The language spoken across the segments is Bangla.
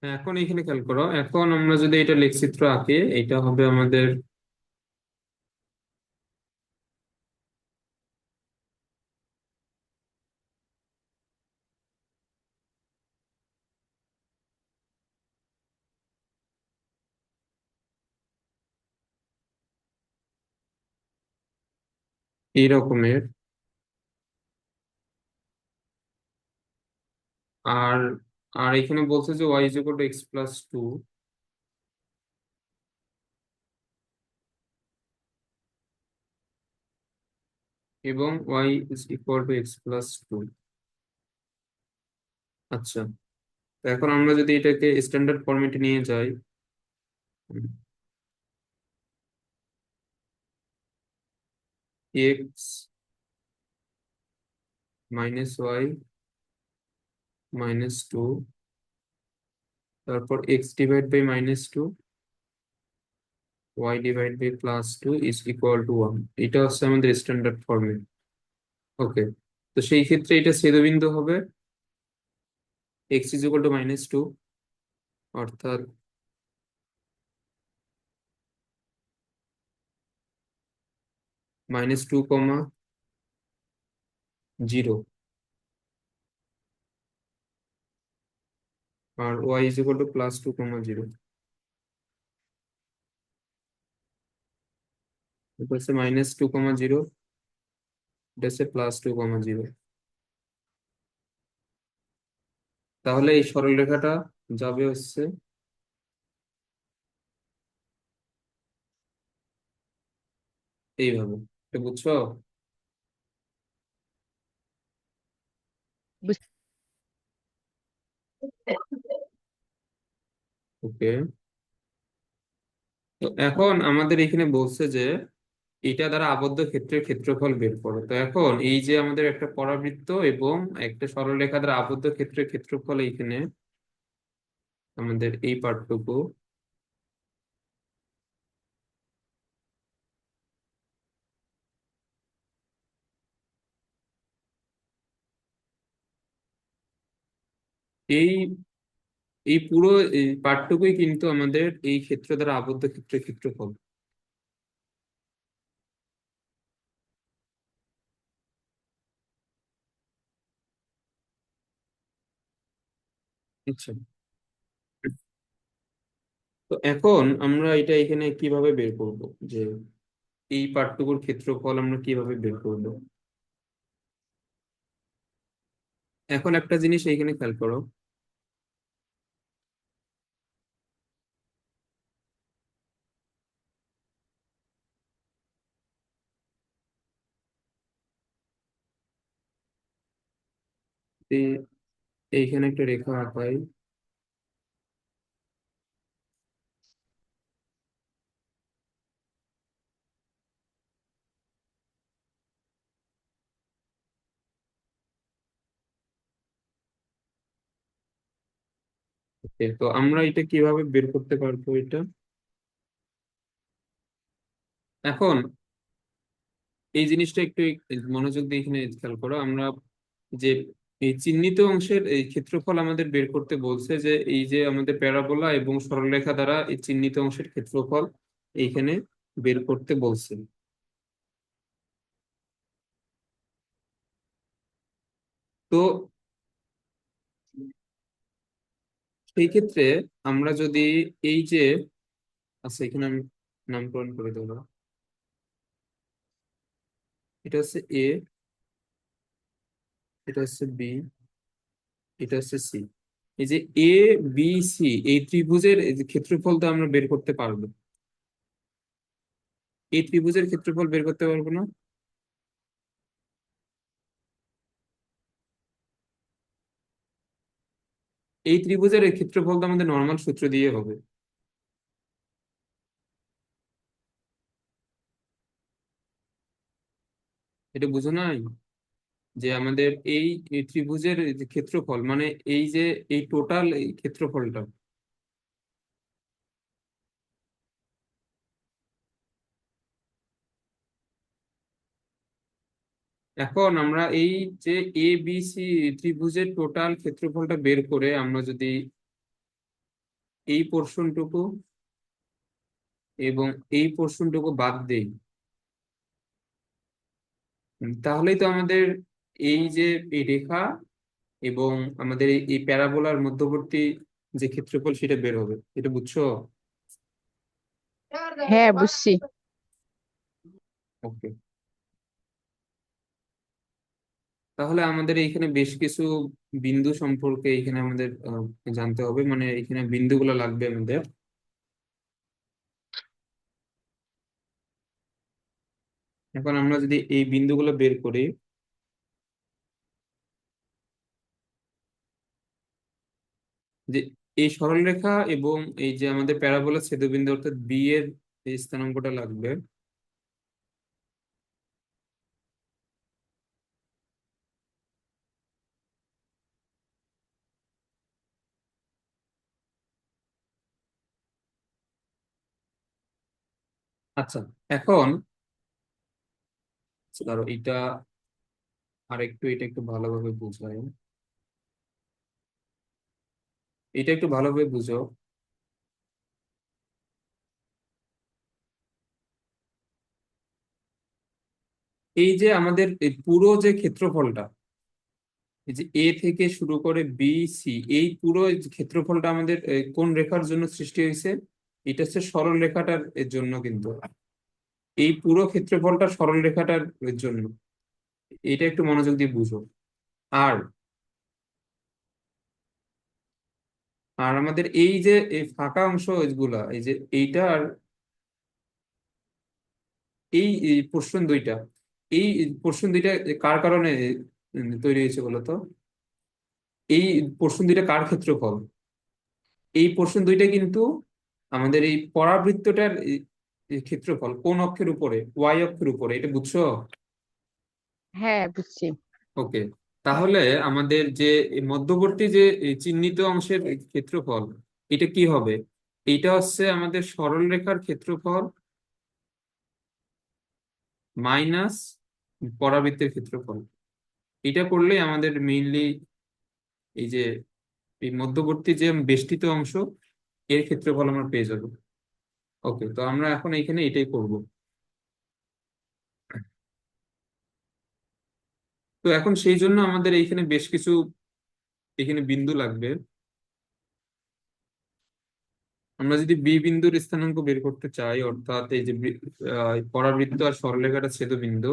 হ্যাঁ, এখন এখানে খেয়াল করো, এখন আমরা যদি এটা লেখচিত্র আঁকি, এটা হবে আমাদের এই রকমের। আর আর এখানে বলছে যে y is equal to x plus two, এবং y is equal to x plus two. আচ্ছা, তো এখন আমরা যদি এটাকে স্ট্যান্ডার্ড ফরম্যাটে নিয়ে যাই, x minus y minus two, তারপর x divide by minus two, y divide by plus two is equal to one. এটা হচ্ছে আমাদের স্ট্যান্ডার্ড ফরম্যাট। ওকে, তো সেই ক্ষেত্রে এটা ছেদবিন্দু হবে x is equal to minus two, অর্থাৎ মাইনাস টু কমা জিরো, আর y is equal to plus two comma zero. এটা হচ্ছে মাইনাস টু কমা জিরো, এটা হচ্ছে প্লাস টু কমা জিরো। তাহলে এই সরলরেখাটা যাবে হচ্ছে এইভাবে। এটা বুঝছো? বুঝ- ওকে, তো এখন আমাদের এখানে বলছে যে এটা দ্বারা আবদ্ধ ক্ষেত্রের ক্ষেত্রফল বের করো। তো এখন এই যে আমাদের একটা পরাবৃত্ত এবং একটা সরলরেখা দ্বারা আবদ্ধ ক্ষেত্রের ক্ষেত্রফল, এইখানে আমাদের এই পার্টটুকু, এই এই পুরো এই পার্টটুকুই কিন্তু আমাদের এই ক্ষেত্র দ্বারা আবদ্ধ ক্ষেত্রের ক্ষেত্রফল। আচ্ছা, তো এখন আমরা এটা এখানে কিভাবে বের করব, যে এই পার্টটুকুর ক্ষেত্রফল আমরা কিভাবে বের করব? এখন একটা জিনিস এইখানে খেয়াল করো, এই- এইখানে একটা রেখা আঁকাই। Okay, তো আমরা এটা কিভাবে বের করতে পারবো এটা? এখন এই জিনিসটা একটু মনোযোগ দিয়ে এখানে খেয়াল করো। আমরা যে এই চিহ্নিত অংশের এই ক্ষেত্রফল আমাদের বের করতে বলছে, যে এই যে আমাদের প্যারাবোলা এবং সরলরেখা দ্বারা এই চিহ্নিত অংশের ক্ষেত্রফল এইখানে বের করতে বলছে। তো সেই ক্ষেত্রে আমরা যদি এই যে, আচ্ছা এখানে আমি নামকরণ করে দেবো, এটা হচ্ছে এ, এটা হচ্ছে বি, এটা হচ্ছে সি। এই যে এ বি সি, এই ত্রিভুজের এই যে ক্ষেত্রফলটা আমরা বের করতে পারবো। এই ত্রিভুজের ক্ষেত্রফল বের করতে পারবো না? এই ত্রিভুজের এই ক্ষেত্রফলটা আমাদের নর্মাল সূত্র দিয়ে হবে। এটা বুঝো নাই? যে আমাদের এই এই ত্রিভুজের এই যে ক্ষেত্রফল, মানে এই যে এই টোটাল এই ক্ষেত্রফলটা, এখন আমরা এই যে এ বি সি ত্রিভুজের টোটাল ক্ষেত্রফলটা বের করে আমরা যদি এই পোর্শনটুকু এবং এই পোর্শনটুকু বাদ দেই, তাহলেই তো আমাদের এই যে এই রেখা এবং আমাদের এই প্যারাবোলার মধ্যবর্তী যে ক্ষেত্রফল সেটা বের হবে। এটা বুঝছো? হ্যাঁ, বুঝছি। ওকে, তাহলে আমাদের এখানে বেশ কিছু বিন্দু সম্পর্কে এখানে আমাদের জানতে হবে, মানে এখানে বিন্দুগুলো লাগবে আমাদের। এখন আমরা যদি এই বিন্দুগুলো বের করি, যে এই সরলরেখা এবং এই যে আমাদের প্যারাবোলা ছেদবিন্দু অর্থাৎ বি এর এই স্থানাঙ্কটা লাগবে। আচ্ছা, এখন ধরো এটা এটা একটু ভালোভাবে বুঝাই, এটা একটু ভালোভাবে বুঝো। এই যে আমাদের এই পুরো যে ক্ষেত্রফলটা, এই যে এ থেকে শুরু করে বি সি, এই পুরো যে ক্ষেত্রফলটা আমাদের কোন রেখার জন্য সৃষ্টি হয়েছে? এটা হচ্ছে সরল রেখাটার এর জন্য, কিন্তু এই পুরো ক্ষেত্রফলটা সরল রেখাটার এর জন্য। এটা একটু মনোযোগ দিয়ে বুঝো। আর আর আমাদের এই যে এই ফাঁকা অংশ গুলা, এই যে এইটার এই পোর্শন দুইটা, এই পোর্শন দুইটা কার কারণে তৈরি হয়েছে বলতো? এই পোর্শন দুইটা কার ক্ষেত্রফল? এই পোর্শন দুইটা কিন্তু আমাদের এই পরাবৃত্তটার এই ক্ষেত্রফল কোন অক্ষের উপরে? ওয়াই অক্ষের উপরে। এটা বুঝছো? হ্যাঁ, বুঝছি। ওকে, তাহলে আমাদের যে এই মধ্যবর্তী যে এই চিহ্নিত অংশের এই ক্ষেত্রফল, এটা কি হবে? এটা হচ্ছে আমাদের সরল রেখার ক্ষেত্রফল মাইনাস পরাবৃত্তের ক্ষেত্রফল। এটা করলেই আমাদের মেইনলি এই যে এই মধ্যবর্তী যে বেষ্টিত অংশ এর ক্ষেত্রফল আমরা পেয়ে যাবো। ওকে, তো আমরা এখন এখানে এটাই করব। তো এখন সেই জন্য আমাদের এইখানে বেশ কিছু এখানে বিন্দু লাগবে। আমরা যদি বি বিন্দুর স্থানাঙ্ক বের করতে চাই, অর্থাৎ এই যে পরাবৃত্ত আর সরলরেখাটা ছেদবিন্দু,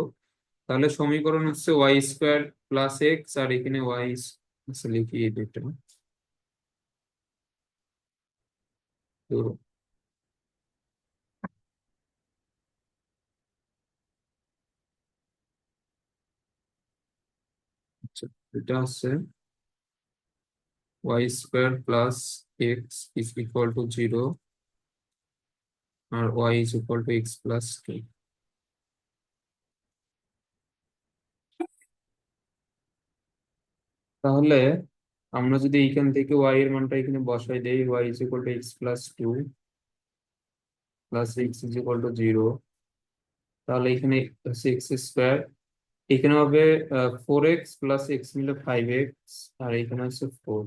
তাহলে সমীকরণ হচ্ছে ওয়াই স্কোয়ার প্লাস এক্স, আর এখানে ওয়াই লিখি এই দুইটা। তো আচ্ছা, এটা হচ্ছে y square plus x is equal to 0, আর y is equal to x plus 2। তাহলে আমরা যদি এইখান থেকে ওয়াই এর মানটা এখানে বসাই দেই, y is equal to x plus 2 plus x is equal to 0, তাহলে এখানে হচ্ছে এক্স স্কোয়ার, এখানে হবে 4x প্লাস এক্স মিলে 5x, আর এখানে হচ্ছে 4।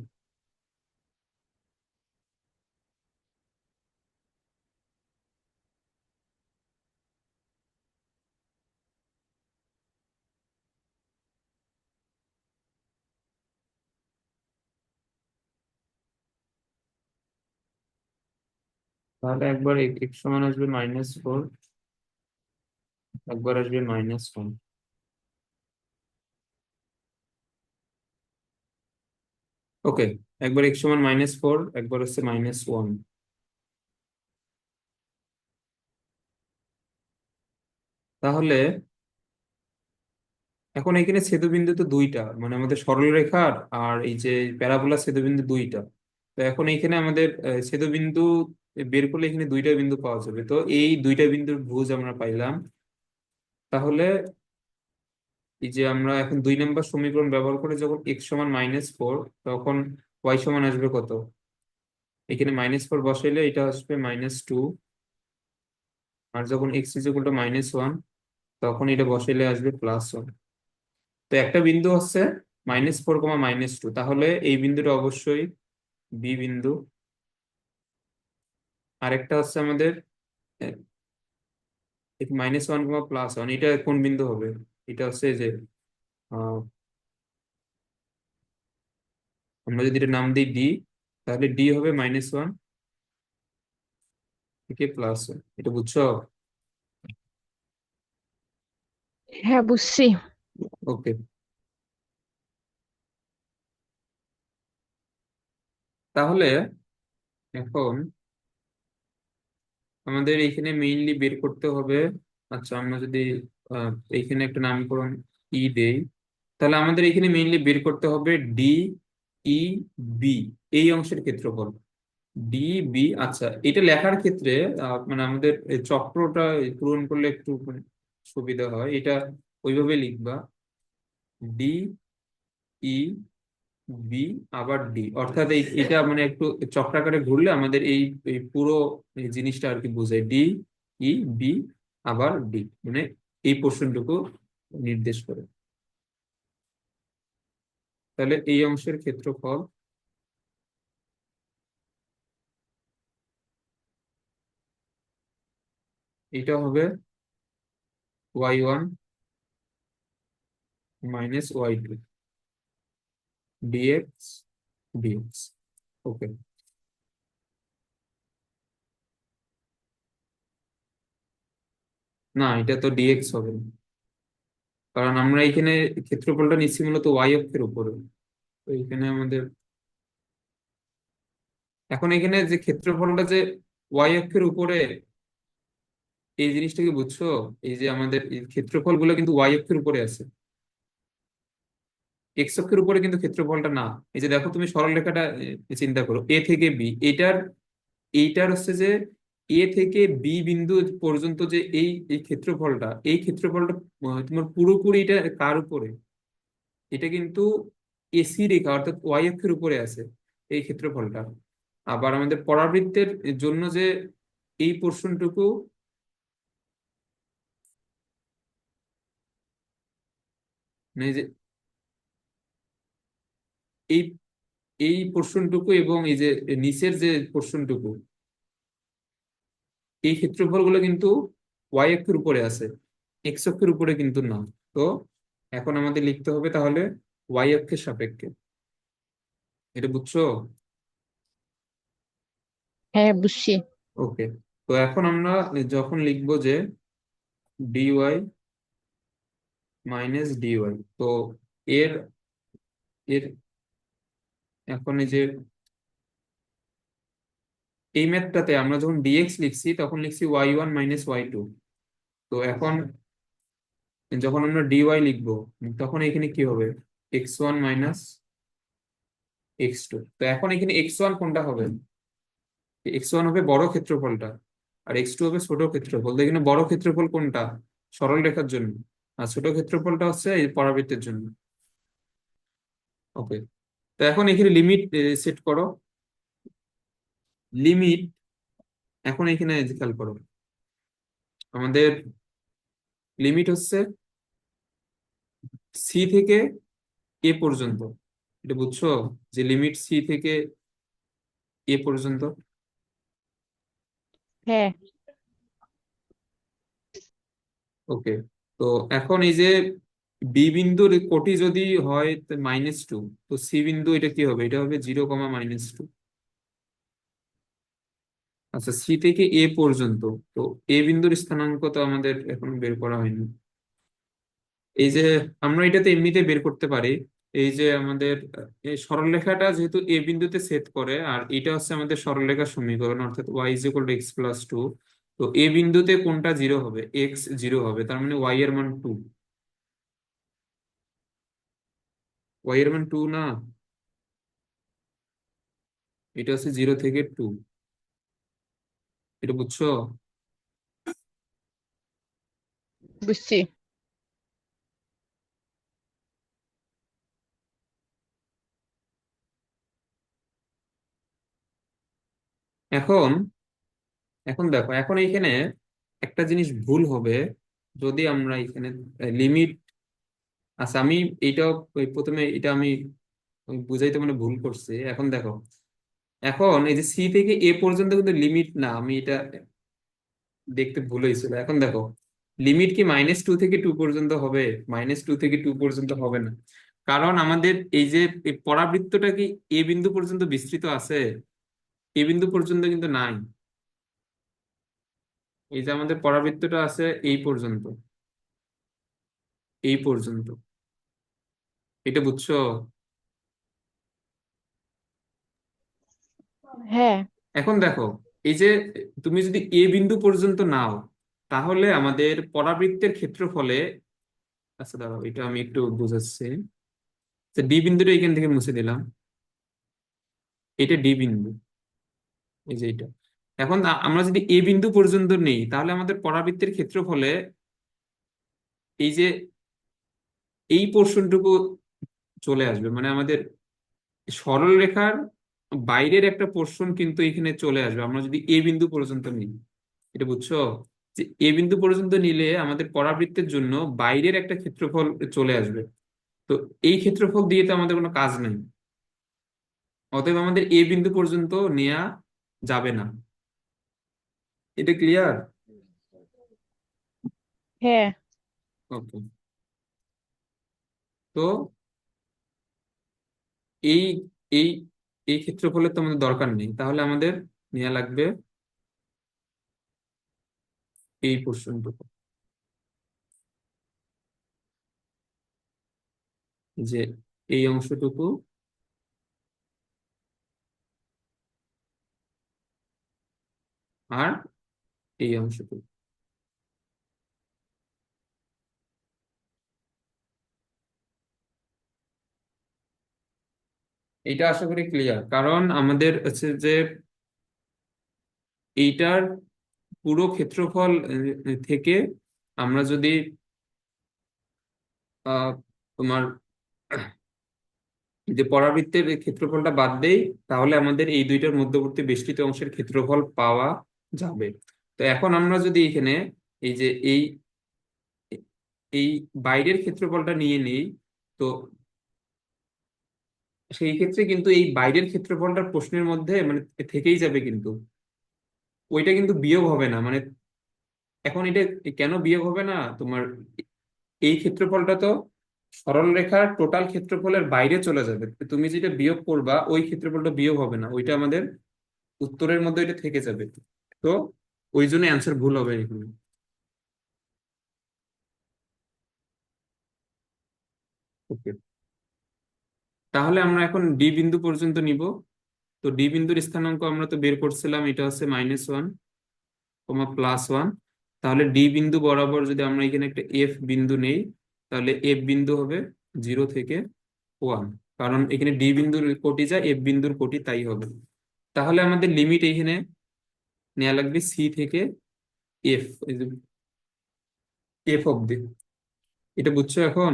তাহলে একবার x সমান আসবে -4, একবার আসবে -1। ওকে, একবার x সমান -4, একবার হচ্ছে -1। তাহলে এখন এখানে ছেদবিন্দু তো দুইটা, মানে আমাদের সরলরেখার আর এই যে প্যারাবোলা ছেদবিন্দু দুইটা। তো এখন এখানে আমাদের ছেদবিন্দু বের করলে এখানে দুইটা বিন্দু পাওয়া যাবে, তো এই দুইটা বিন্দুর ভুজ আমরা পাইলাম। তাহলে এই যে আমরা এখন 2 নম্বর সমীকরণ ব্যবহার করে যখন এক্স সমান -4, তখন ওয়াই সমান আসবে কত? এখানে -4 বসাইলে এটা আসবে -2, আর যখন এক্স ইজ ইকুয়াল টু -1, তখন এটা বসাইলে আসবে +1। তো একটা বিন্দু হচ্ছে -4, -2, তাহলে এই বিন্দুটা অবশ্যই বি বিন্দু। আরেকটা হচ্ছে আমাদের -1, এটা কোন বিন্দু হবে? এটা হচ্ছে যে আহ, আমরা যদি এটা নাম দিই ডি, তাহলে ডি হবে -1 থেকে +1। এটা বুঝছো? হ্যাঁ, বুঝছি। ওকে। তাহলে এখন আমাদের এইখানে মেইনলি বের করতে হবে। আচ্ছা, আমরা যদি এইখানে একটা নামকরণ দেই, তাহলে আমাদের এখানে মেইনলি বের করতে হবে ডি ই বি, এই অংশের ক্ষেত্রফল। ডি বি, আচ্ছা, এটা লেখার ক্ষেত্রে মানে আমাদের এই চক্রটা পূরণ করলে একটু মানে সুবিধা হয়। এটা ওইভাবে লিখবা, ডি ই বি আবার ডি, অর্থাৎ এটা মানে একটু চক্রাকারে ঘুরলে আমাদের এই এই পুরো এই জিনিসটা আর কি বোঝায়। ডি ই বি আবার ডি, মানে এই পোর্শনটুকু নির্দেশ করে। তাহলে এই অংশের ক্ষেত্রফল এটা হবে y1 - y2 dx dx। ওকে। না, এটা তো ডিএক্স হবে না, কারণ আমরা এখানে ক্ষেত্রফলটা নিচ্ছি মূলত ওয়াই অক্ষের উপরে। তো এখানে আমাদের এখন এখানে যে ক্ষেত্রফলটা যে ওয়াই অক্ষের উপরে, এই জিনিসটা কি বুঝছো? এই যে আমাদের এই ক্ষেত্রফল গুলো কিন্তু ওয়াই অক্ষের উপরে আছে, এক্স অক্ষের উপরে কিন্তু ক্ষেত্রফলটা না। এই যে দেখো, তুমি সরল রেখাটা চিন্তা করো, এ থেকে বি, এইটার হচ্ছে যে এ থেকে বি বিন্দু পর্যন্ত যে এই এই ক্ষেত্রফলটা, এই ক্ষেত্রফলটা তোমার পুরোপুরি এটা কার উপরে? এটা কিন্তু এসি রেখা অর্থাৎ ওয়াই অক্ষের উপরে আছে এই ক্ষেত্রফলটা। আবার আমাদের পরাবৃত্তের জন্য যে এই পোর্শনটুকু, মানে এই যে এই এই পোর্শনটুকু এবং এই যে নিচের যে পোর্শনটুকু, এই ক্ষেত্রফলগুলো কিন্তু ওয়াই অক্ষের উপরে আছে, এক্স অক্ষের উপরে কিন্তু না। তো এখন আমাদের লিখতে হবে তাহলে ওয়াই অক্ষের সাপেক্ষে। এটা বুঝছো? হ্যাঁ, বুঝছি। ওকে। তো এখন আমরা যখন লিখবো যে ডিওয়াই ডিওয়াই, তো এর এর এখন এই যে এই ম্যাথটাতে আমরা যখন ডিএক্স লিখছি তখন লিখছি y1 - y2। তো এখন যখন আমরা ডিওয়াই লিখবো তখন এখানে কি হবে? x1 - x2। তো এখন এখানে x1 কোনটা হবে? x1 হবে বড় ক্ষেত্রফলটা, আর x2 হবে ছোট ক্ষেত্রফল। তো এখানে বড় ক্ষেত্রফল কোনটা? সরল রেখার জন্য। আর ছোট ক্ষেত্রফলটা হচ্ছে এই পরাবৃত্তের জন্য। ওকে। তো এখন এখানে লিমিট সেট করো। লিমিট, এখন এখানে খেয়াল করো, আমাদের লিমিট হচ্ছে সি থেকে এ পর্যন্ত। এটা বুঝছো? যে লিমিট সি থেকে এ পর্যন্ত। হ্যাঁ। ওকে। তো এখন এই যে বি বিন্দুর কোটি যদি হয় -2, তো সি বিন্দু এটা কি হবে? এটা হবে 0, -2। আচ্ছা, সি থেকে এ পর্যন্ত, তো এ বিন্দুর স্থানাঙ্ক তো আমাদের এখন বের করা হয়নি। এই যে আমরা এটাতে এমনিতে বের করতে পারি। এই যে আমাদের এই সরলরেখাটা যেহেতু এ বিন্দুতে ছেদ করে, আর এটা হচ্ছে আমাদের সরলরেখার সমীকরণ, অর্থাৎ y = x+2। তো এ বিন্দুতে কোনটা 0 হবে? এক্স 0 হবে, তার মানে ওয়াই এর মান 2। ওয়াই এর মান 2 না, এটা হচ্ছে 0 থেকে 2। এটা বুঝছো? বুঝছি। এখন এখন দেখো, এখন এইখানে একটা জিনিস ভুল হবে যদি আমরা এখানে লিমিট, আচ্ছা আমি এইটা প্রথমে এটা আমি বুঝাইতে মানে ভুল করছি। এখন দেখো, এখন এই যে সি থেকে এ পর্যন্ত কিন্তু লিমিট না, আমি এটা দেখতে ভুল হয়েছিল। এখন দেখো, লিমিট কি -2 থেকে 2 পর্যন্ত হবে? -2 থেকে 2 পর্যন্ত হবে না, কারণ আমাদের এই যে এই পরাবৃত্তটা কি এ বিন্দু পর্যন্ত বিস্তৃত আছে? এ বিন্দু পর্যন্ত কিন্তু নাই। এই যে আমাদের পরাবৃত্তটা আছে এই পর্যন্ত, এই পর্যন্ত, এটা বুঝছো? হ্যাঁ। এখন দেখো, এই যে তুমি যদি এ বিন্দু পর্যন্ত নাও, তাহলে আমাদের পরাবৃত্তের ক্ষেত্রফলে, আচ্ছা দাঁড়াও এটা আমি একটু বুঝাচ্ছি। ডি বিন্দুটা এখান থেকে মুছে দিলাম, এটা ডি বিন্দু, এই যে এটা। এখন আমরা যদি এ বিন্দু পর্যন্ত নেই, তাহলে আমাদের পরাবৃত্তের ক্ষেত্রফলে এই যে এই পোর্শনটুকু চলে আসবে, মানে আমাদের সরল রেখার বাইরের একটা পোর্শন কিন্তু এখানে চলে আসবে আমরা যদি এ বিন্দু পর্যন্ত নিই। এটা বুঝছো? যে এ বিন্দু পর্যন্ত নিলে আমাদের পরাবৃত্তের জন্য বাইরের একটা ক্ষেত্রফল চলে আসবে। তো এই ক্ষেত্রফল দিয়ে তো আমাদের কোনো কাজ নেই, অতএব আমাদের এ বিন্দু পর্যন্ত নেওয়া যাবে না। এটা ক্লিয়ার? হ্যাঁ। ওকে। তো এই এই এই ক্ষেত্রফলের তো আমাদের দরকার নেই, তাহলে আমাদের নেওয়া লাগবে এই পোর্শনটুকু, যে এই অংশটুকু আর এই অংশটুকু। এটা আশা করি ক্লিয়ার, কারণ আমাদের হচ্ছে যে এইটার পুরো ক্ষেত্রফল থেকে আমরা যদি তোমার যে পরাবৃত্তের এই ক্ষেত্রফলটা বাদ দেই, তাহলে আমাদের এই দুইটার মধ্যবর্তী বেষ্টিত অংশের ক্ষেত্রফল পাওয়া যাবে। তো এখন আমরা যদি এখানে এই যে এই বাইরের ক্ষেত্রফলটা নিয়ে নিই, তো সেই ক্ষেত্রে কিন্তু এই বাইরের ক্ষেত্রফলটা প্রশ্নের মধ্যে মানে থেকেই যাবে, কিন্তু ওইটা কিন্তু বিয়োগ হবে না। মানে এখন এটা কেন বিয়োগ হবে না তোমার, এই ক্ষেত্রফলটা তো সরল রেখার টোটাল ক্ষেত্রফলের বাইরে চলে যাবে, তুমি যেটা বিয়োগ করবা ওই ক্ষেত্রফলটা বিয়োগ হবে না, ওইটা আমাদের উত্তরের মধ্যে এটা থেকে যাবে। তো ওই জন্য অ্যান্সার ভুল হবে এখানে। ওকে, তাহলে আমরা এখন ডি বিন্দু পর্যন্ত নিব। তো ডি বিন্দুর স্থানাঙ্ক আমরা তো বের করছিলাম, এটা হচ্ছে -1, +1। তাহলে ডি বিন্দু বরাবর যদি আমরা এখানে একটা এফ বিন্দু নেই, তাহলে এফ বিন্দু হবে 0 থেকে 1, কারণ এখানে ডি বিন্দুর কোটি যা এফ বিন্দুর কোটি তাই হবে। তাহলে আমাদের লিমিট এখানে নেওয়া লাগবে সি থেকে এফ, এফ অব্দি। এটা বুঝছো এখন?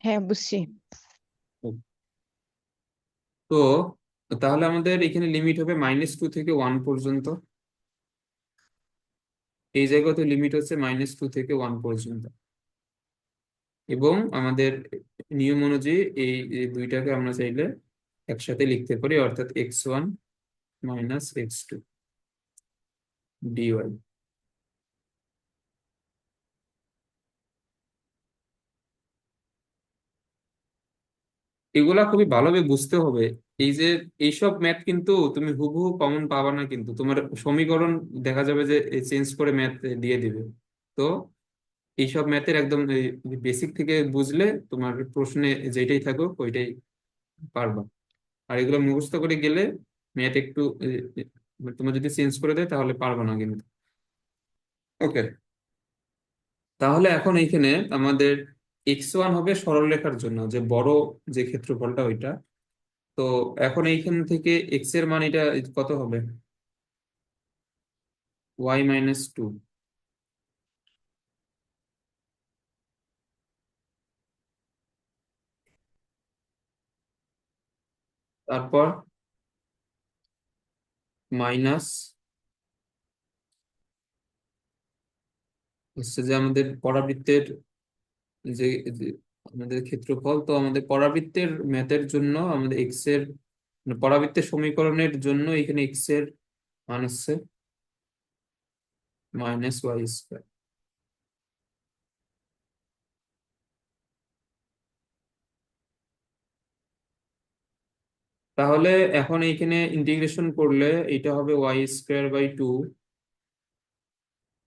হ্যাঁ, বুঝছি। তো তাহলে আমাদের এখানে লিমিট হবে -2 থেকে 1 পর্যন্ত। এই জায়গাতে লিমিট হচ্ছে -2 থেকে 1 পর্যন্ত, এবং আমাদের নিয়ম অনুযায়ী এই দুইটাকে আমরা চাইলে একসাথে লিখতে পারি, অর্থাৎ x1 - x2 dy। এগুলা খুবই ভালোভাবে বুঝতে হবে। এই যে এইসব ম্যাথ কিন্তু তুমি হুবহু কমন পাবা না, কিন্তু তোমার সমীকরণ দেখা যাবে যে চেঞ্জ করে ম্যাথ দিয়ে দিবে। তো এইসব ম্যাথের একদম বেসিক থেকে বুঝলে তোমার প্রশ্নে যেটাই থাকুক ওইটাই পারবা। আর এগুলো মুখস্থ করে গেলে ম্যাথ একটু তোমার যদি চেঞ্জ করে দেয় তাহলে পারবা না কিন্তু। ওকে, তাহলে এখন এইখানে আমাদের x1 হবে সরলরেখার জন্য যে বড় যে ক্ষেত্রফলটা ওইটা। তো এখন এইখান থেকে এক্স এর মান এটা কত হবে? y - 2, তারপর মাইনাস হচ্ছে যে আমাদের পরাবৃত্তের যে আমাদের ক্ষেত্রফল তো আমাদের পরাবৃত্তের ম্যাথের জন্য আমাদের এক্স এর মানে পরাবৃত্তের সমীকরণের জন্য এখানে এক্স এর মান হচ্ছে -y²। তাহলে এখন এইখানে ইন্টিগ্রেশন করলে এটা হবে y²/2,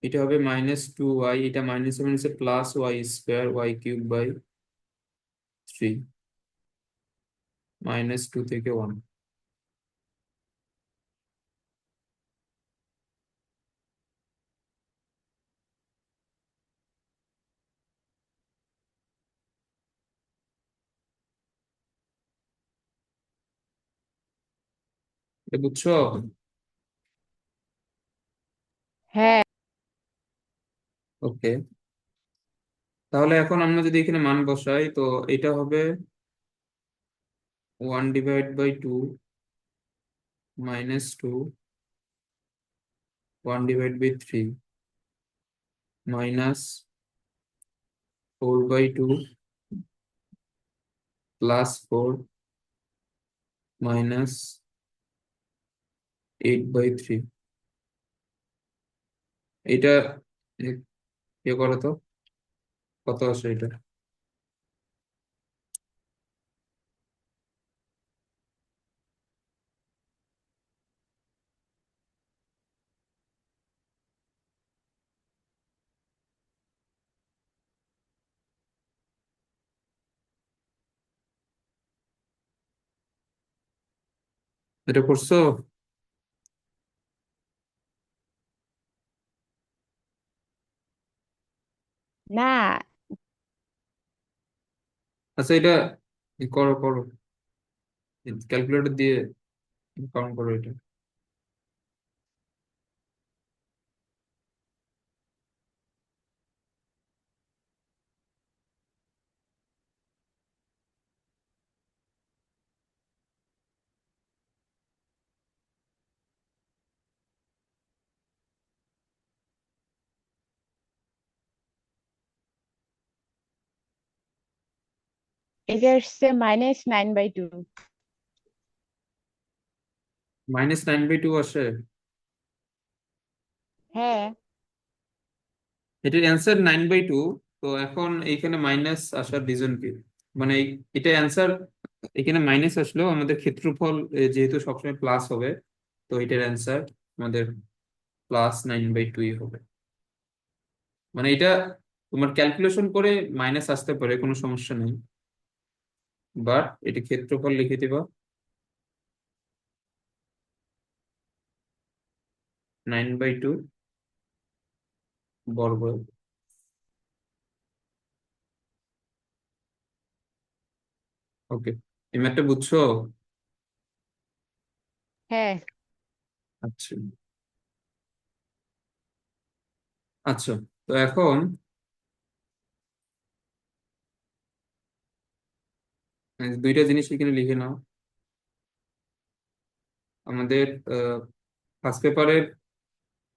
এটা হবে -2y, এটা মাইনাস মাইনাসে +y²y³ -2 থেকে 1। এটা বুঝছো? হ্যাঁ। ওকে, তাহলে এখন আমরা যদি এখানে মান বসাই তো এটা হবে 1/2 -2, 1/3 -4/2 +4 -8/3। এটা ইয়ে করো তো, কত আসে এটা? এটা করছো? না। আচ্ছা, এটা করো করো, ক্যালকুলেটর দিয়ে কাউন্ট করো এটা। এটা আসছে -9/2। -9/2 আসে? হ্যাঁ। এটার অ্যান্সার 9/2। তো এখন এইখানে মাইনাস আসার রিজন কি? মানে এটা অ্যান্সার, এখানে মাইনাস আসলেও আমাদের ক্ষেত্রফল যেহেতু সবসময় প্লাস হবে, তো এটার অ্যান্সার আমাদের +9/2 হবে। মানে এটা তোমার ক্যালকুলেশন করে মাইনাস আসতে পারে, কোনো সমস্যা নেই, বাট এটা ক্ষেত্রফল লিখে দিবা 9/2 বর্গ। ওকে, এই ম্যাথটা বুঝছো? হ্যাঁ। আচ্ছা। আচ্ছা, তো এখন দুইটা জিনিস এখানে লিখে নাও। আমাদের ফার্স্ট পেপারের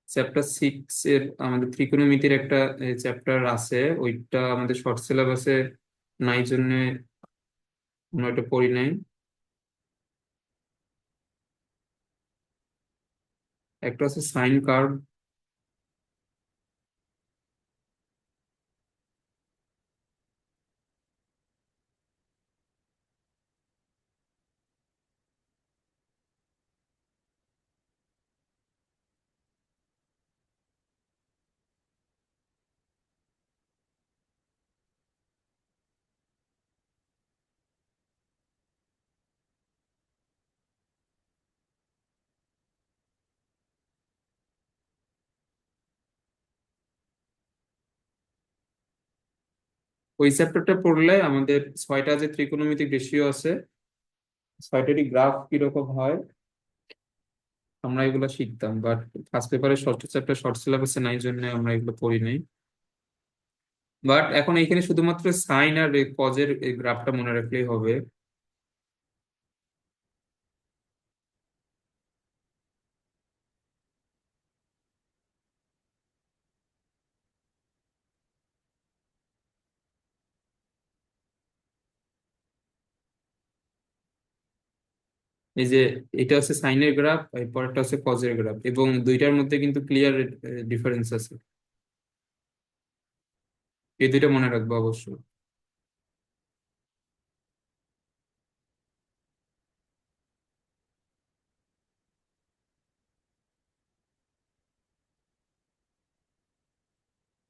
চ্যাপ্টার 6 এর আমাদের ত্রিকোণমিতির একটা চ্যাপ্টার আছে, ওইটা আমাদের শর্ট সিলেবাসে নাই জন্য আমরা ওইটা পড়ি নাই। একটা আছে সাইন কার্ভ। ওই চ্যাপ্টারটা পড়লে আমাদের 6টা যে ত্রিকোণমিতিক রেশিও আছে, 6টারই গ্রাফ কিরকম হয় আমরা এগুলো শিখতাম, বাট ফার্স্ট পেপারের ষষ্ঠ চ্যাপ্টার শর্ট সিলেবাসে নাই জন্য আমরা এগুলো পড়ি নাই। বাট এখন এখানে শুধুমাত্র সাইন আর কজের গ্রাফটা মনে রাখলেই হবে। এই যে এটা হচ্ছে সাইনের গ্রাফ, পরেরটা হচ্ছে কজের গ্রাফ, এবং দুইটার মধ্যে কিন্তু ক্লিয়ার ডিফারেন্স আছে। এই দুইটা মনে রাখবো অবশ্যই।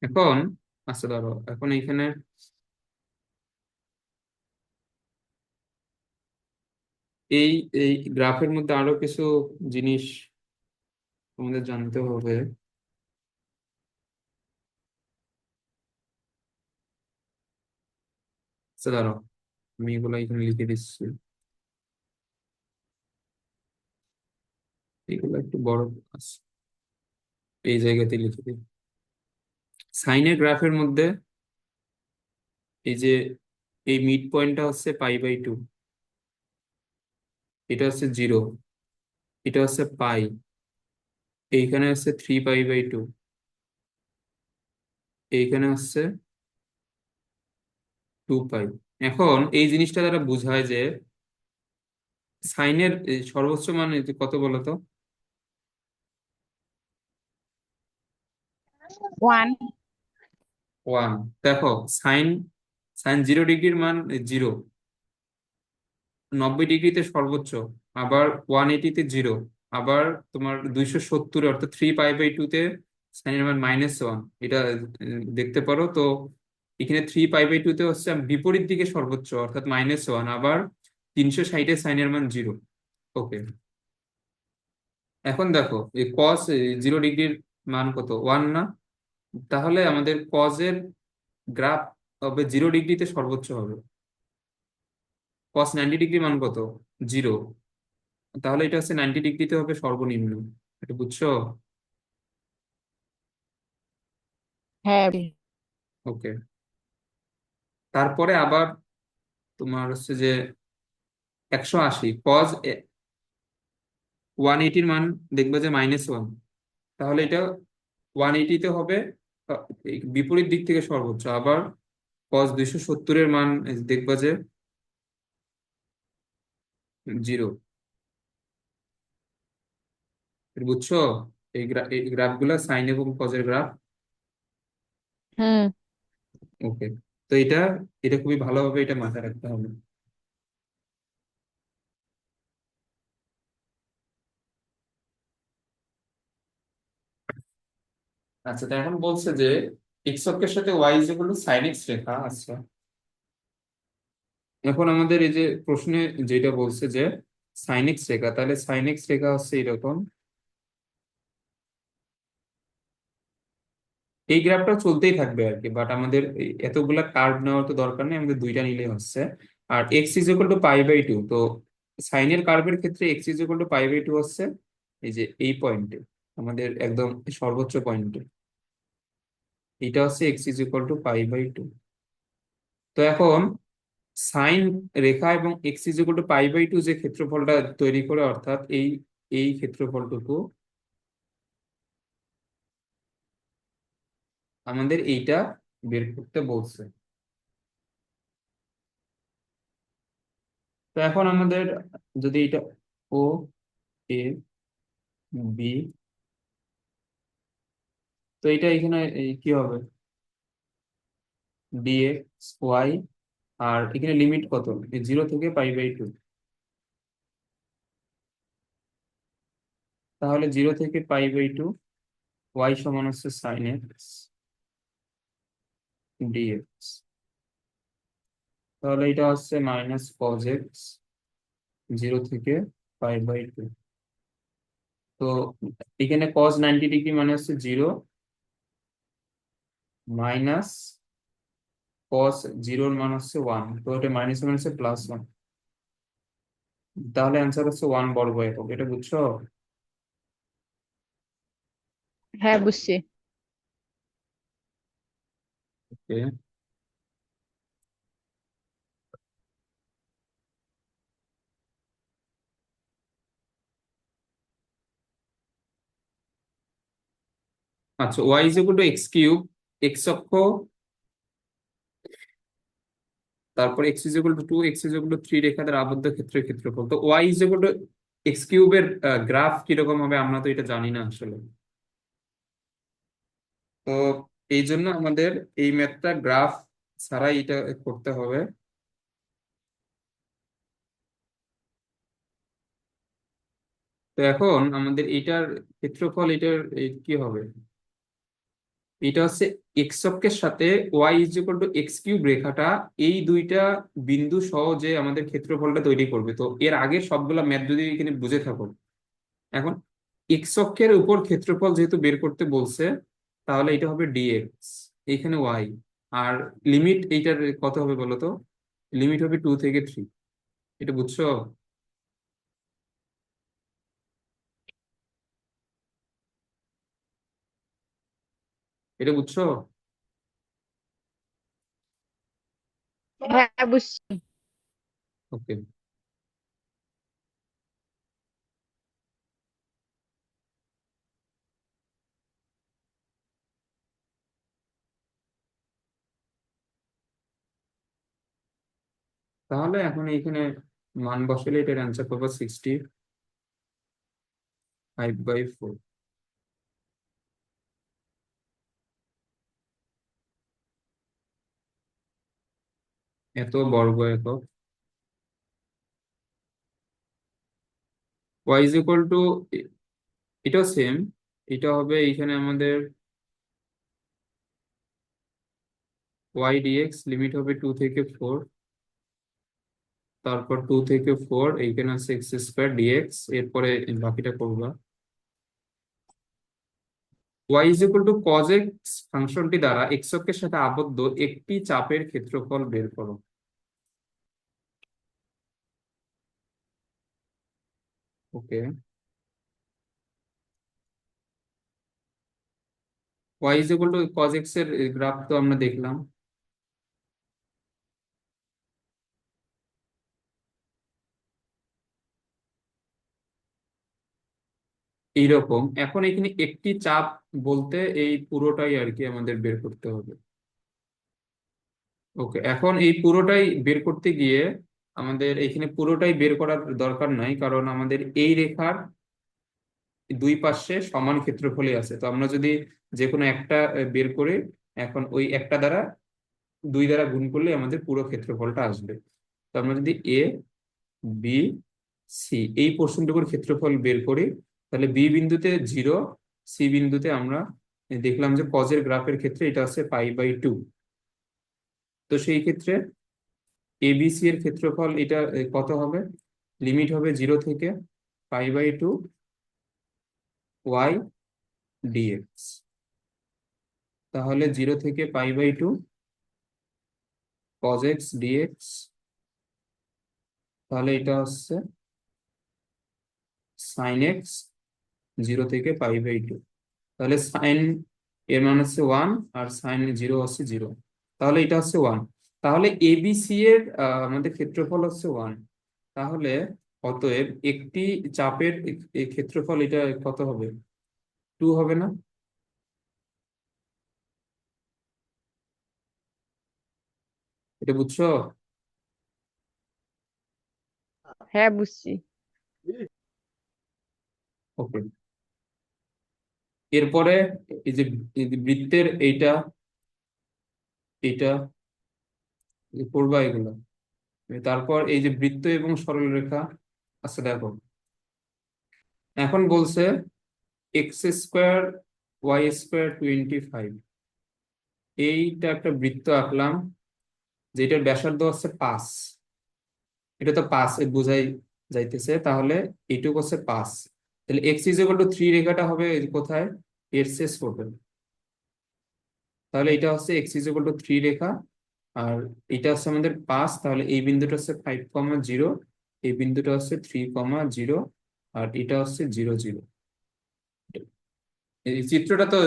এখন আচ্ছা ধরো, এখন এইখানে এই এই গ্রাফের মধ্যে আরো কিছু জিনিস আমাদের জানতে হবে। আচ্ছা ধরো, আমি এগুলো এখানে লিখে দিচ্ছি, এগুলো একটু বড় আছে, এই জায়গাতে লিখে দিই। সাইনের গ্রাফের মধ্যে এই যে এই মিড পয়েন্টটা হচ্ছে π/2, এটা হচ্ছে 0, এটা হচ্ছে পাই, এইখানে হচ্ছে 3π/2, এইখানে হচ্ছে 2π। এখন এই জিনিসটা দ্বারা বোঝায় যে সাইনের সর্বোচ্চ মান এই যে কত বলতো? 1। 1। দেখো, সাইন সাইন 0 ডিগ্রির মান 0, 90 ডিগ্রিতে সর্বোচ্চ, আবার 180-তে 0, আবার তোমার 270 অর্থাৎ 3π/2-তে সাইনের মান -1। এটা দেখতে পারো তো, এখানে 3π/2-তে হচ্ছে বিপরীত দিকে সর্বোচ্চ অর্থাৎ -1, আবার 360-এ সাইনের মান 0। ওকে, এখন দেখো এই কস 0 ডিগ্রির মান কত, 1 না? তাহলে আমাদের কজের গ্রাফ হবে 0 ডিগ্রিতে সর্বোচ্চ হবে। কস 90 ডিগ্রি মান কত, 0। তাহলে এটা হচ্ছে 90 ডিগ্রিতে হবে সর্বনিম্ন। এটা বুঝছো? হ্যাঁ। ওকে, তারপরে আবার তোমার হচ্ছে যে 180, কজ 180-র মান দেখবে যে -1, তাহলে এটা 180-তে হবে এই বিপরীত দিক থেকে সর্বোচ্চ, আবার কজ 270-এর মান দেখবা যে 0। বুঝছো এই গ্রাফ গুলা, সাইন এবং কজের গ্রাফ? হুম। ওকে, তো এটা এটা খুবই ভালোভাবে এটা মাথায় রাখতে হবে। আচ্ছা, তো এখন বলছে যে এক্স অক্ষের সাথে y is equal to sine x রেখা। আচ্ছা, এখন আমাদের এই যে প্রশ্নে যেটা বলছে যে সাইন এক্স রেখা, তাহলে সাইন এক্স রেখা হচ্ছে এরকম। এই গ্রাফটা চলতেই থাকবে আর কি, বাট আমাদের এতগুলা কার্ভ নেওয়ার তো দরকার নেই, আমাদের দুইটা নিলেই হচ্ছে। আর এক্স ইজ ইকুয়াল টু π/2, তো সাইনের কার্ভের ক্ষেত্রে এক্স ইজ ইকুয়াল টু π/2 হচ্ছে এই যে এই পয়েন্টে, আমাদের একদম সর্বোচ্চ পয়েন্টে, এটা হচ্ছে এক্স ইজ ইকুয়াল টু π/2। তো এখন সাইন রেখা এবং এক্স ইজ ইকুয়াল টু π/2 যে ক্ষেত্রফলটা তৈরি করে, অর্থাৎ এই এই ক্ষেত্রফলটুকু আমাদের এইটা বের করতে বলছে। তো এখন আমাদের যদি এটা ও এ বি, তো এটা এখানে কি হবে, ডিএক্স ওয়াই, আর এখানে লিমিট কত, 0 থেকে π/2, তাহলে 0 থেকে π/2, ওয়াই সমান হচ্ছে সাইন এক্স ডিএক্স, তাহলে এটা হচ্ছে মাইনাস কজ এক্স 0 থেকে π/2। তো এখানে কজ 90 ডিগ্রি মানে হচ্ছে 0, মাইনাস কস 0-র মান হচ্ছে 1, তো এটা মাইনাস মানে হচ্ছে +1, তাহলে অ্যান্সার হচ্ছে 1 বর্গ একক। এটা বুঝছো? হ্যাঁ, বুঝছি। ওকে, আচ্ছা, y is equal to x cube, x অক্ষ তারপর x is equal to 2, x is equal to 3 রেখা দ্বারা আবদ্ধ ক্ষেত্রের ক্ষেত্রফল। তো y is equal to x কিউবের গ্রাফ কিরকম হবে আমরা তো এটা জানি না আসলে। তো এই জন্য আমাদের এই ম্যাথটা গ্রাফ ছাড়াই এটা করতে হবে। তো এখন আমাদের এটার ক্ষেত্রফল, এটার কি হবে, এটা হচ্ছে এক্স অক্ষের সাথে y is equal to x cube রেখাটা এই দুইটা বিন্দু সহ যে আমাদের ক্ষেত্রফলটা তৈরি করবে। তো এর আগের সবগুলা ম্যাথ যদি এখানে বুঝে থাকো, এখন এক্স অক্ষের উপর ক্ষেত্রফল যেহেতু বের করতে বলছে, তাহলে এটা হবে ডিএক্স, এইখানে ওয়াই। আর লিমিট এইটার কত হবে বলো তো? লিমিট হবে 2 থেকে 3। এটা বুঝছো? এটা বুঝছো? হ্যাঁ, বুঝছি। ওকে। তাহলে এখন এইখানে মান বসালে এটার অ্যান্সার পাবো 65/4। এত বর্গ একক। ওয়াই ইজ ইকুয়াল টু, এটাও সেম, এটা হবে এইখানে আমাদের ওয়াই ডিএক্স, লিমিট হবে 2 থেকে 4। তারপর 2 থেকে 4, এইখানে আছে এক্স স্কোয়ার ডিএক্স, এরপরে বাকিটা করবা। Y is equal to cos x ফাংশনটি দ্বারা এক্স অক্ষের সাথে আবদ্ধ একটি চাপের ক্ষেত্রফল বের করো। Okay. Y is equal to cos x এর গ্রাফ তো আমরা দেখলাম। এইরকম এখন এখানে একটি চাপ বলতে এই পুরোটাই আর কি আমাদের বের করতে হবে। ওকে, এখন এই পুরোটাই বের করতে গিয়ে আমাদের এখানে পুরোটাই বের করার দরকার নাই, কারণ আমাদের এই রেখার দুই পাশে সমান ক্ষেত্রফলই আছে। তো আমরা যদি যে কোনো একটা বের করে, এখন ওই একটা দ্বারা 2 দ্বারা গুণ করলে আমাদের পুরো ক্ষেত্রফলটা আসবে। তো আমরা যদি এ বি সি এই পোর্শনটুকুর ক্ষেত্রফল বের করি, তাহলে বি বিন্দুতে 0, সি বিন্দুতে আমরা দেখলাম যে কজের গ্রাফের ক্ষেত্রে এটা হচ্ছে পাই/2। তো সেই ক্ষেত্রে এবিসি এর ক্ষেত্রফল এটা কত হবে? লিমিট হবে 0 থেকে পাই/2 ওয়াই ডিএক্স। তাহলে 0 থেকে পাই/2 কজ এক্স ডিএক্স, তাহলে এটা হচ্ছে সাইন এক্স 0 থেকে পাই/2। তাহলে সাইন এর মান হচ্ছে 1, আর সাইন 0 হচ্ছে 0। তাহলে এটা হচ্ছে 1। তাহলে এবিসি এর আমাদের ক্ষেত্রফল হচ্ছে 1। তাহলে অতএব একটি চাপের এই ক্ষেত্রফল এটা কত হবে? 2 হবে না? এটা বুঝছো? হ্যাঁ, বুঝছি। ওকে। এরপরে এই যে বৃত্তের এইটা এইটা করবা এগুলো। তারপর এই যে বৃত্ত এবং সরলরেখা। আচ্ছা দেখো, এখন বলছে এক্স স্কোয়ার ওয়াই স্কোয়ার 25। এইটা একটা বৃত্ত আঁকলাম, যেটার ব্যাসার্ধ হচ্ছে 5। এটা তো 5 এ বোঝাই যাইতেছে, তাহলে এইটুকু হচ্ছে 5। তাহলে এক্স ইজ ইকুয়াল টু 3 রেখাটা হবে এই কোথায়? এর শেষ করবেন। তাহলে এটা হচ্ছে এক্স ইজ ইকুয়াল টু 3 রেখা, আর এটা হচ্ছে আমাদের 5। তাহলে এই বিন্দুটা হচ্ছে 5,0, এই বিন্দুটা হচ্ছে 3,0, আর এটা হচ্ছে 0, 0। এই চিত্রটা তো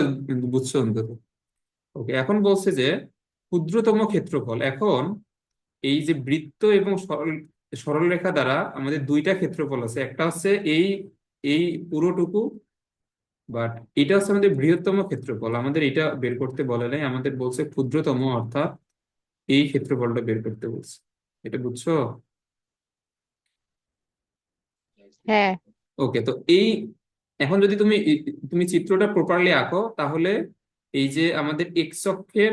বুঝছো অন্তত? ওকে, এখন বলছে যে ক্ষুদ্রতম ক্ষেত্রফল। এখন এই যে বৃত্ত এবং সরল সরল রেখা দ্বারা আমাদের দুইটা ক্ষেত্রফল আছে, একটা হচ্ছে এই এই পুরোটুকু, বাট এটা হচ্ছে আমাদের বৃহত্তম ক্ষেত্রফল। আমাদের এটা বের করতে বলে নাই, আমাদের বলছে ক্ষুদ্রতম, অর্থাৎ এই ক্ষেত্রফলটা বের করতে বলছে। এটা বুঝছো? হ্যাঁ। ওকে, তো এই এখন যদি তুমি চিত্রটা প্রপারলি আঁকো তাহলে এই যে আমাদের এক্স অক্ষের,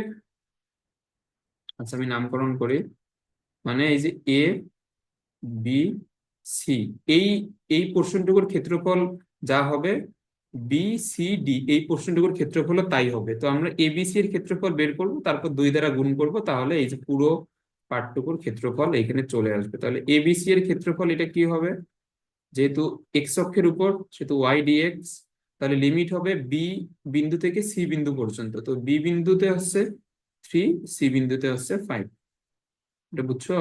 আচ্ছা আমি নামকরণ করি, মানে এই যে এ বি সি, এই এই পোর্শনটুকুর ক্ষেত্রফল যা হবে, বি সি ডি এই পোর্শনটুকুর ক্ষেত্রফল তাই হবে। তো আমরা এবিসি এর ক্ষেত্রফল বের করব, তারপর 2 দ্বারা গুণ করব, তাহলে এই যে পুরো পার্টটুকুর ক্ষেত্রফল এখানে চলে আসবে। তাহলে এবিসি এর ক্ষেত্রফল এটা কি হবে, যেহেতু এক্স অক্ষের উপর সেহেতু ওয়াই ডিএক্স, তাহলে লিমিট হবে বি বিন্দু থেকে সি বিন্দু পর্যন্ত। তো বি বিন্দুতে হচ্ছে 3, সি বিন্দুতে হচ্ছে 5। এটা বুঝছো?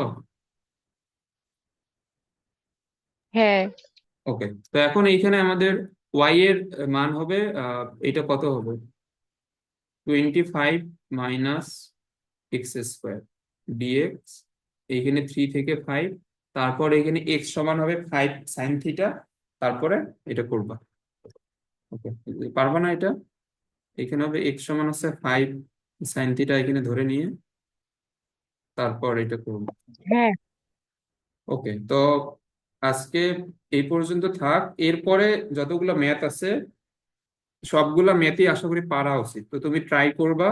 হ্যাঁ। ওকে, তো এখন এইখানে আমাদের ওয়াই এর মান হবে, এটা কত হবে, 25 মাইনাস এক্স স্কোয়ার ডিএক্স, এইখানে 3 থেকে 5, তারপর এখানে এক্স সমান হবে 5 sin থিটা, তারপরে এটা করবা। ওকে, পারবা না এটা? এখানে হবে এক্স সমান হচ্ছে 5 sin থিটা, এখানে ধরে নিয়ে তারপর এটা করবো। হ্যাঁ। ওকে, তো আজকে এই পর্যন্ত থাক। এরপরে যতগুলো ম্যাথ আছে সবগুলা ম্যাথই আশা করি পারা উচিত, তো তুমি ট্রাই করবা,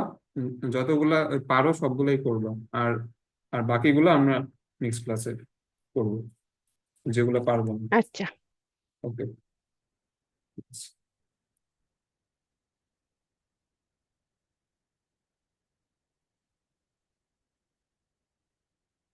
যতগুলা পারো সবগুলাই করবা। আর আর বাকিগুলো আমরা নেক্সট ক্লাসে করবো, যেগুলো পারবো না। আচ্ছা। ওকে।